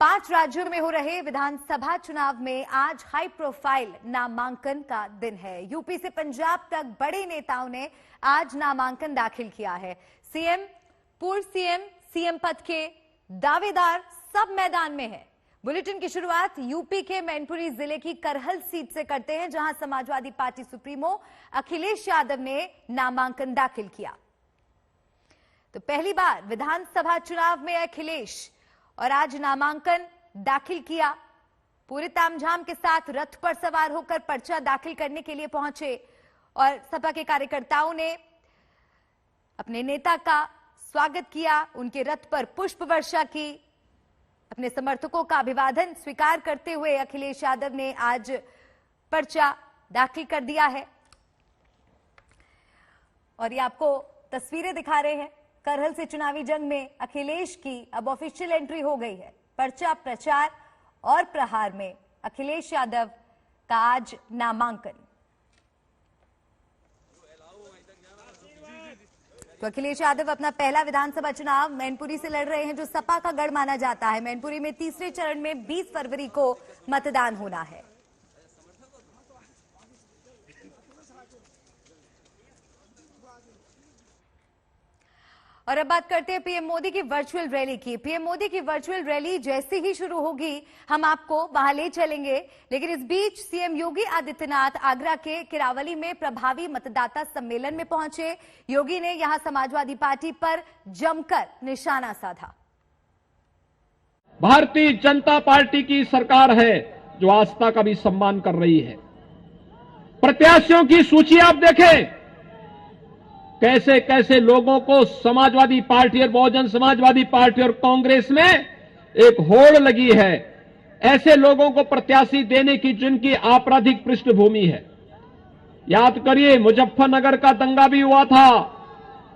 5 राज्यों में हो रहे विधानसभा चुनाव में आज हाई प्रोफाइल नामांकन का दिन है। यूपी से पंजाब तक बड़े नेताओं ने आज नामांकन दाखिल किया है। सीएम, पूर्व सीएम, सीएम पद के दावेदार सब मैदान में हैं। बुलेटिन की शुरुआत यूपी के मैनपुरी जिले की करहल सीट से करते हैं, जहां समाजवादी पार्टी सुप्रीमो अखिलेश यादव ने नामांकन दाखिल किया। तो पहली बार विधानसभा चुनाव में अखिलेश और आज नामांकन दाखिल किया। पूरे तामझाम के साथ रथ पर सवार होकर पर्चा दाखिल करने के लिए पहुंचे और सपा के कार्यकर्ताओं ने अपने नेता का स्वागत किया, उनके रथ पर पुष्प वर्षा की। अपने समर्थकों का अभिवादन स्वीकार करते हुए अखिलेश यादव ने आज पर्चा दाखिल कर दिया है। और ये आपको तस्वीरें दिखा रहे हैं। करहल से चुनावी जंग में अखिलेश की अब ऑफिशियल एंट्री हो गई है। पर्चा, प्रचार और प्रहार में अखिलेश यादव का आज नामांकन। तो अखिलेश यादव अपना पहला विधानसभा चुनाव मैनपुरी से लड़ रहे हैं, जो सपा का गढ़ माना जाता है। मैनपुरी में तीसरे चरण में 20 फरवरी को मतदान होना है। और अब बात करते हैं पीएम मोदी की वर्चुअल रैली की। पीएम मोदी की वर्चुअल रैली जैसे ही शुरू होगी हम आपको वहां ले चलेंगे, लेकिन इस बीच सीएम योगी आदित्यनाथ आगरा के किरावली में प्रभावी मतदाता सम्मेलन में पहुंचे। योगी ने यहां समाजवादी पार्टी पर जमकर निशाना साधा। भारतीय जनता पार्टी की सरकार है जो आस्था का भी सम्मान कर रही है। प्रत्याशियों की सूची आप देखें, कैसे कैसे लोगों को समाजवादी पार्टी और बहुजन समाजवादी पार्टी और कांग्रेस में एक होड़ लगी है। ऐसे लोगों को प्रत्याशी देने की जिनकी आपराधिक पृष्ठभूमि है। याद करिए, मुजफ्फरनगर का दंगा भी हुआ था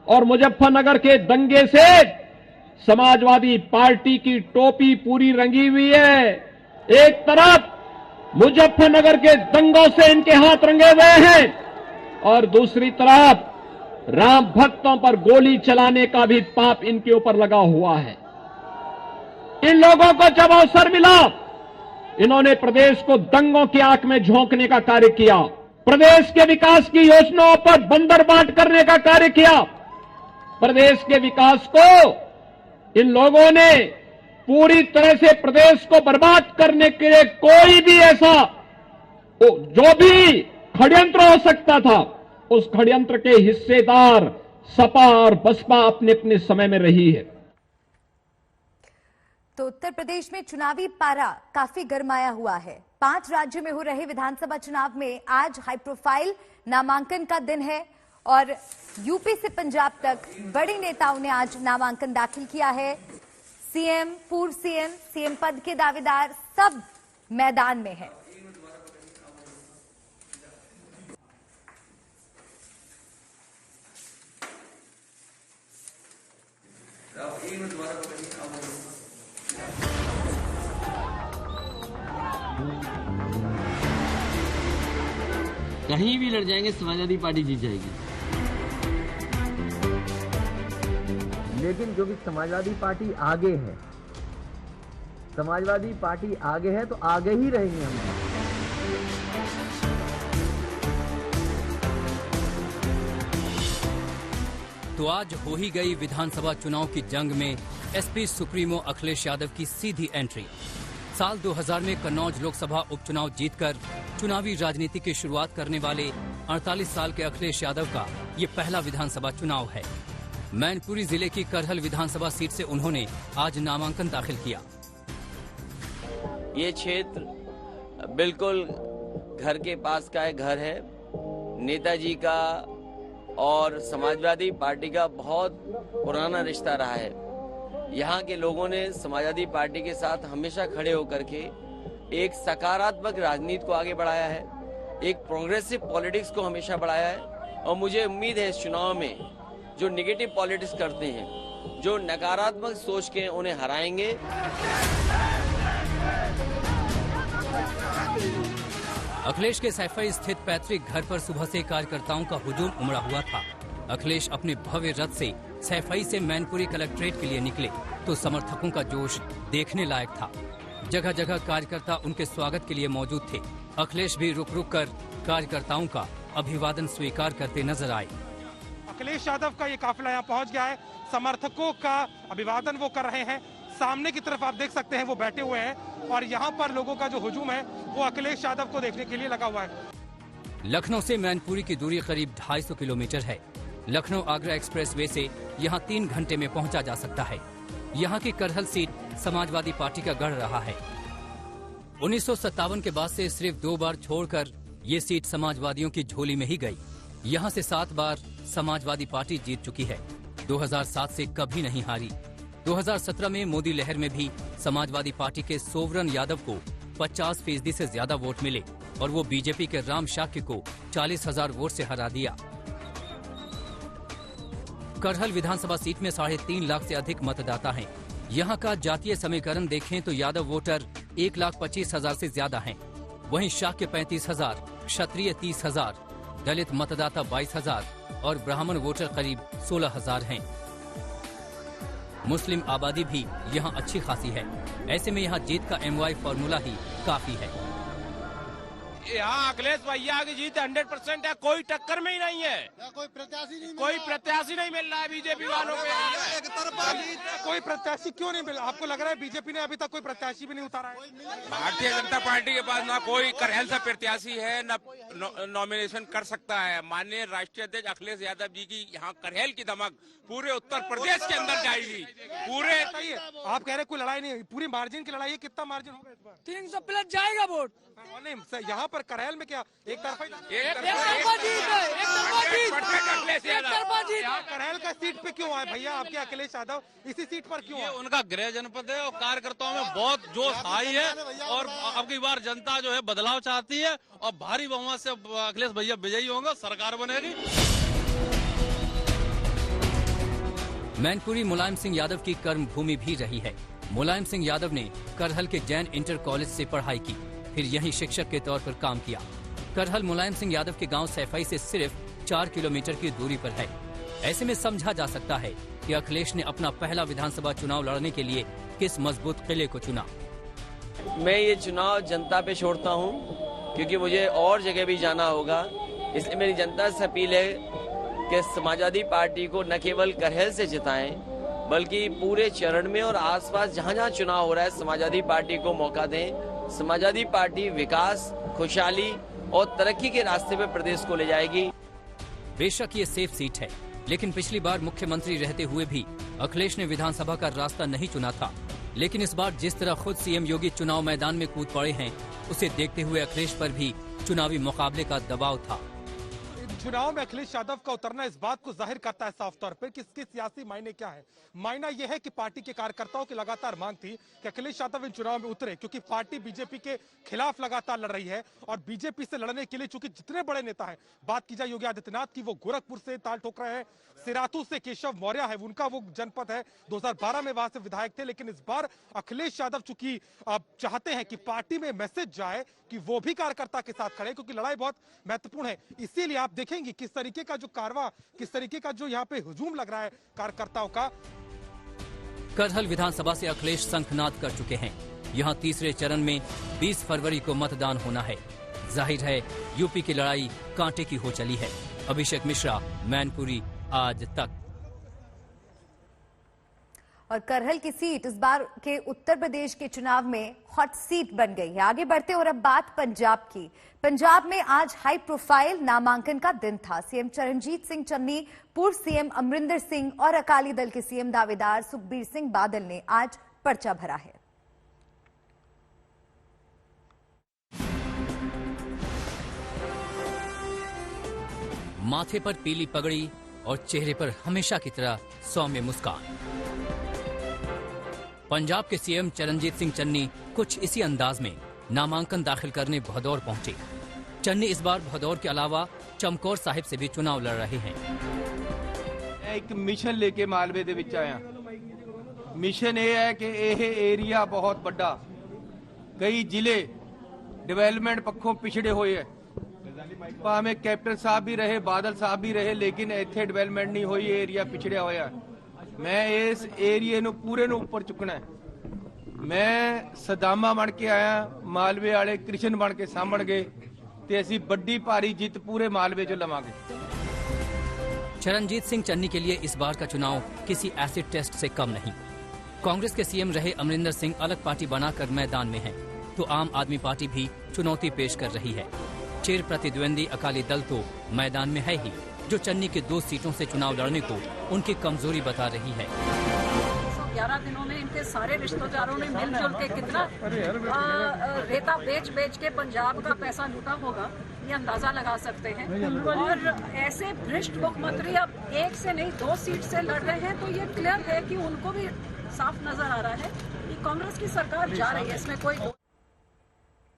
और मुजफ्फरनगर के दंगे से समाजवादी पार्टी की टोपी पूरी रंगी हुई है। एक तरफ मुजफ्फरनगर के दंगों से इनके हाथ रंगे हुए हैं और दूसरी तरफ राम भक्तों पर गोली चलाने का भी पाप इनके ऊपर लगा हुआ है। इन लोगों को जब अवसर मिला, इन्होंने प्रदेश को दंगों की आंख में झोंकने का कार्य किया। प्रदेश के विकास की योजनाओं पर बंदर बांट करने का कार्य किया। प्रदेश के विकास को इन लोगों ने पूरी तरह से प्रदेश को बर्बाद करने के लिए कोई भी ऐसा जो भी षड्यंत्र हो सकता था, उस षड्यंत्र के हिस्सेदार सपा और बसपा अपने अपने समय में रही है। तो उत्तर प्रदेश में चुनावी पारा काफी गरमाया हुआ है। 5 राज्यों में हो रहे विधानसभा चुनाव में आज हाई प्रोफाइल नामांकन का दिन है और यूपी से पंजाब तक बड़े नेताओं ने आज नामांकन दाखिल किया है। सीएम, पूर्व सीएम, सीएम पद के दावेदार सब मैदान में हैं। कहीं भी लड़ जाएंगे, समाजवादी पार्टी जीत जाएगी। लेकिन जो भी समाजवादी पार्टी आगे है, समाजवादी पार्टी आगे है तो आगे ही रहेंगे हम। तो आज हो ही गई विधानसभा चुनाव की जंग में एसपी सुप्रीमो अखिलेश यादव की सीधी एंट्री। साल 2000 में कन्नौज लोकसभा उपचुनाव जीतकर चुनावी राजनीति की शुरुआत करने वाले 48 साल के अखिलेश यादव का ये पहला विधानसभा चुनाव है। मैनपुरी जिले की करहल विधानसभा सीट से उन्होंने आज नामांकन दाखिल किया। ये क्षेत्र बिल्कुल घर के पास का घर है। नेताजी का और समाजवादी पार्टी का बहुत पुराना रिश्ता रहा है। यहाँ के लोगों ने समाजवादी पार्टी के साथ हमेशा खड़े होकर के एक सकारात्मक राजनीति को आगे बढ़ाया है, एक प्रोग्रेसिव पॉलिटिक्स को हमेशा बढ़ाया है। और मुझे उम्मीद है इस चुनाव में जो नेगेटिव पॉलिटिक्स करते हैं, जो नकारात्मक सोच के उन्हें हराएंगे। अखिलेश के सैफई स्थित पैतृक घर पर सुबह से कार्यकर्ताओं का हुजूम उमड़ा हुआ था। अखिलेश अपने भव्य रथ से सैफई से मैनपुरी कलेक्ट्रेट के लिए निकले तो समर्थकों का जोश देखने लायक था। जगह जगह कार्यकर्ता उनके स्वागत के लिए मौजूद थे। अखिलेश भी रुक रुक कर कार्यकर्ताओं का अभिवादन स्वीकार करते नजर आए। अखिलेश यादव का ये काफिला यहाँ पहुँच गया है, समर्थकों का अभिवादन वो कर रहे हैं। सामने की तरफ आप देख सकते हैं वो बैठे हुए हैं और यहाँ पर लोगों का जो हुजूम है वो अखिलेश यादव को देखने के लिए लगा हुआ है। लखनऊ से मैनपुरी की दूरी करीब 250 किलोमीटर है। लखनऊ आगरा एक्सप्रेसवे से यहाँ 3 घंटे में पहुँचा जा सकता है। यहाँ की करहल सीट समाजवादी पार्टी का गढ़ रहा है। 1957 के बाद से सिर्फ 2 बार छोड़कर ये सीट समाजवादियों की झोली में ही गई। यहाँ से 7 बार समाजवादी पार्टी जीत चुकी है। 2007 से कभी नहीं हारी। 2017 में मोदी लहर में भी समाजवादी पार्टी के सोवरन यादव को 50% से ज्यादा वोट मिले और वो बीजेपी के राम शाक्य को 40,000 वोट से हरा दिया। करहल विधानसभा सीट में 3.5 लाख से अधिक मतदाता हैं। यहाँ का जातीय समीकरण देखें तो यादव वोटर 1,25,000 से ज्यादा हैं। वहीं शाक्य 35,000, क्षत्रिय 30,000, दलित मतदाता 22,000 और ब्राह्मण वोटर करीब 16,000 हैं। मुस्लिम आबादी भी यहाँ अच्छी खासी है। ऐसे में यहाँ जीत का MY फॉर्मूला ही काफी है। यहाँ अखिलेश भैया की जीत 100% है, कोई टक्कर में ही नहीं है। कोई प्रत्याशी नहीं मिल रहा है बीजेपी वालों को। कोई प्रत्याशी क्यों नहीं मिला? आपको लग रहा है बीजेपी ने अभी तक कोई प्रत्याशी भी नहीं उतारा है? भारतीय जनता पार्टी के पास ना कोई करहल से प्रत्याशी है, न नॉमिनेशन कर सकता है। माननीय राष्ट्रीय अध्यक्ष अखिलेश यादव जी की यहाँ करहल की धमक पूरे उत्तर प्रदेश के अंदर जाएगी। पूरे आप कह रहे कोई लड़ाई नहीं, पूरी मार्जिन की लड़ाई है। कितना मार्जिन होगा इस बार? 300 प्लस जाएगा वोट। नहीं, यहाँ पर करहल में क्या एक तरफा करहल का सीट पे क्यों आए भैया? आपके अखिलेश यादव इसी सीट पर क्यों आए? उनका गृह जनपद है और कार्यकर्ताओं में बहुत जोश आई है और अब की बार जनता जो है बदलाव चाहती है और भारी बहुमत से अखिलेश भैया विजयी होंगे, सरकार बनेगी। मैनपुरी मुलायम सिंह यादव की कर्म भूमि भी रही है। मुलायम सिंह यादव ने करहल के जैन इंटर कॉलेज से पढ़ाई की, फिर यहीं शिक्षक के तौर पर काम किया। करहल मुलायम सिंह यादव के गांव सैफई से सिर्फ 4 किलोमीटर की दूरी पर है। ऐसे में समझा जा सकता है कि अखिलेश ने अपना पहला विधानसभा चुनाव लड़ने के लिए किस मजबूत किले को चुना। मैं ये चुनाव जनता पे छोड़ता हूँ क्योंकि मुझे और जगह भी जाना होगा। इसलिए मेरी जनता से अपील है कि समाजवादी पार्टी को न केवल करहल से जिताएं बल्कि पूरे चरण में और आसपास जहाँ जहाँ चुनाव हो रहा है समाजवादी पार्टी को मौका दें। समाजवादी पार्टी विकास, खुशहाली और तरक्की के रास्ते पे प्रदेश को ले जाएगी। बेशक ये सेफ सीट है, लेकिन पिछली बार मुख्यमंत्री रहते हुए भी अखिलेश ने विधानसभा का रास्ता नहीं चुना था। लेकिन इस बार जिस तरह खुद सीएम योगी चुनाव मैदान में कूद पड़े हैं, उसे देखते हुए अखिलेश पर भी चुनावी मुकाबले का दबाव था। चुनाव में अखिलेश यादव का उतरना इस बात को जाहिर करता है साफ तौर पर कि इसके सियासी मायने क्या है। मायना यह है कि पार्टी के कार्यकर्ताओं की लगातार मांग थी कि अखिलेश यादव इन चुनाव में उतरे, क्योंकि पार्टी बीजेपी के खिलाफ लगातार लड़ रही है और बीजेपी से लड़ने के लिए चूंकि जितने बड़े नेता हैं, बात की जाए योगी आदित्यनाथ की, वो गोरखपुर से ताल ठोक रहे हैं। सिराथू से केशव मौर्य है, उनका वो जनपद है, 2012 में वहां से विधायक थे। लेकिन इस बार अखिलेश यादव चूंकि चाहते हैं कि पार्टी में मैसेज जाए कि वो भी कार्यकर्ता के साथ खड़े, क्योंकि लड़ाई बहुत महत्वपूर्ण है। इसीलिए आप देखेंगे किस तरीके का जो कारवा, किस तरीके का जो यहाँ पे हुजूम लग रहा है कार्यकर्ताओं का। करहल विधानसभा से अखिलेश शंखनाद कर चुके हैं। यहाँ तीसरे चरण में 20 फरवरी को मतदान होना है। जाहिर है यूपी की लड़ाई कांटे की हो चली है। अभिषेक मिश्रा, मैनपुरी, आज तक। और करहल की सीट इस बार के उत्तर प्रदेश के चुनाव में हॉट सीट बन गई है। आगे बढ़ते और अब बात पंजाब की। पंजाब में आज हाई प्रोफाइल नामांकन का दिन था। सीएम चरणजीत सिंह चन्नी, पूर्व सीएम अमरिंदर सिंह और अकाली दल के सीएम दावेदार सुखबीर सिंह बादल ने आज पर्चा भरा है। माथे पर पीली पगड़ी और चेहरे पर हमेशा की तरह सौम्य मुस्कान। पंजाब के सीएम चरणजीत सिंह चन्नी कुछ इसी अंदाज में नामांकन दाखिल करने भदौर पहुंचे। चन्नी इस बार भदौर के अलावा चमकौर साहिब से भी चुनाव लड़ रहे हैं। एक मिशन लेके मालवे दे विच आया। मिशन ये है कि यह एरिया बहुत बड़ा, कई जिले डेवलपमेंट पक्षों पिछड़े हुए है। भावें कैप्टन साहब भी रहे, बादल साहब भी रहे, लेकिन इत्थे डेवलपमेंट नहीं हुई, एरिया पिछड़िया होया। मैं इस एरिए नूं पूरे नूं ऊपर चुकना है। मैं सदामा बन के आया, मालवे वाले कृष्ण बन के सामण गए ते असी बड़ी भारी जीत पूरे मालवे चो लवांगे। चरणजीत सिंह चन्नी के लिए इस बार का चुनाव किसी एसिड टेस्ट से कम नहीं। कांग्रेस के सीएम रहे अमरिंदर सिंह अलग पार्टी बनाकर मैदान में हैं, तो आम आदमी पार्टी भी चुनौती पेश कर रही है। चिर प्रतिद्वंदी अकाली दल तो मैदान में है ही, जो चन्नी के 2 सीटों से चुनाव लड़ने को उनकी कमजोरी बता रही है। 11 दिनों में इनके सारे रिश्तेदारों ने मिलजुल के कितना रेता बेच के पंजाब का पैसा लूटा होगा, ये अंदाजा लगा सकते हैं। और ऐसे भ्रष्ट मुख्यमंत्री अब 1 से नहीं 2 सीट से लड़ रहे हैं, तो ये क्लियर है कि उनको भी साफ नजर आ रहा है कि कांग्रेस की सरकार जा रही है, इसमें कोई